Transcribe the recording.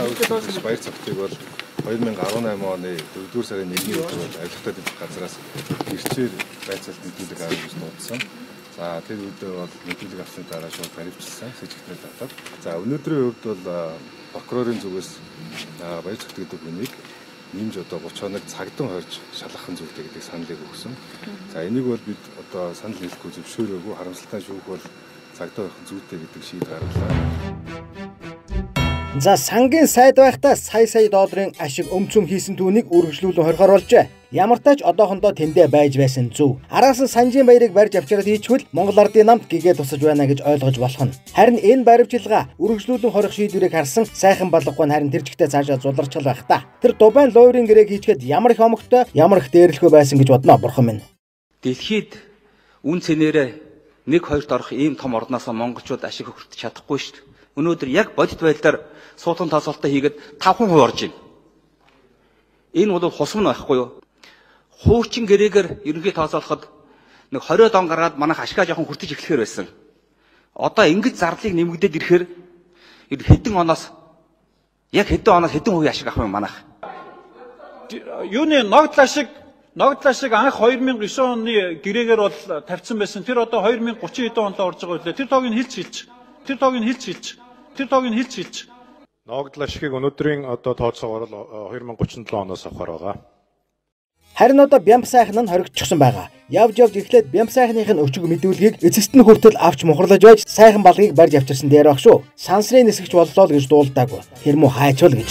Улаанбаатар баяр цогтыг бол 2018 оны 4-р сарын 1-ний өдөр бол авилгатай дэвтэх газраас ирчээр байцаалт мэдүүлэг авч дуудсан. За тэр үедээ бол мэдүүлэг авсны дараа шууд баримтжилсан сэжигтнээ татаад. За өнөөдрийн хувьд бол прокурорын зүгээс баяр цогт гэдэг хүнийг нэмж одоо 30 хоног цагдсан хорж шалгахын зүйлтэй гэдэг саналыг өгсөн. За энийг бол бид одоо санал хэлэхгүй зөвшөөрөөгүй, харамсалтай шүүх бол цагдсан хорих зүйтэй гэдэг шийдэл гаргалаа. За сангийн сайд байхдаа сая долларын ашиг өмцөм хийсэн түүнийг үргэлжлүүлэн хорихоор болжээ. Ямар тач одоохондоо тэндээ байж байсан зүв. Араас нь Санжийн баярыг барьж авчираад хийчихвэл Монгол Ардын намд гэгээ тусаж байна гэж ойлгож болох нь. Харин энэ баримтчилгаа үргэлжлүүлэн хорих шийдвэрийг харсан сайхан балгагүй харин тэр жигтэй цаашаа зуларчил байх та. Тэр Дубайн луурын гэрээг хийчихэд ямар их омогтой, ямар их дээрлэхүй байсан гэж бодноо бурхан минь. Дэлхийд үн цэнээрээ 1-2-т орох ийм том орноосоо монголчууд ашиг хөртөж чадахгүй шүү дээ. Өнөөдөр яг бодит байдлаар суудлын тасалтаа хийгээд 5% орж байна. Энэ бол хусам байхгүй юу? Хуучин гэрээгээр ерөнхий тооцоолоход нэг 20 он гаргаад манайх ашгаа жоохон хүртэж эхлэхээр байсан. Одоо ингэж зарлыг нэмэгдээд ирэхээр хэдэн оноос хэдэн хувийн ашиг авах юм манайх. Юуны ногдлаа шиг анх 2009 оны гэрээгээр бол тавьсан байсан. Тэр одоо 2030 онд орж байгаа үлээ. Тэр тоог нь хэлж. Ногдлаа шигийг өнөөдрийн одоо тооцоогоор л 2037 оноос авахар байгаа. Харин одоо Бямб сайхан нь хоригдчихсан байгаа. Явж эхлээд Бямб сайхных нь өчиг мэдүүлгийг эцэст нь хүртэл авч мухарлаж байж сайхан балгийг барьж авчирсан дээр баг шүү. Сансрын нисгч боллоо л гэж дуулдаагүй. Тэр муу хайчвал гэж.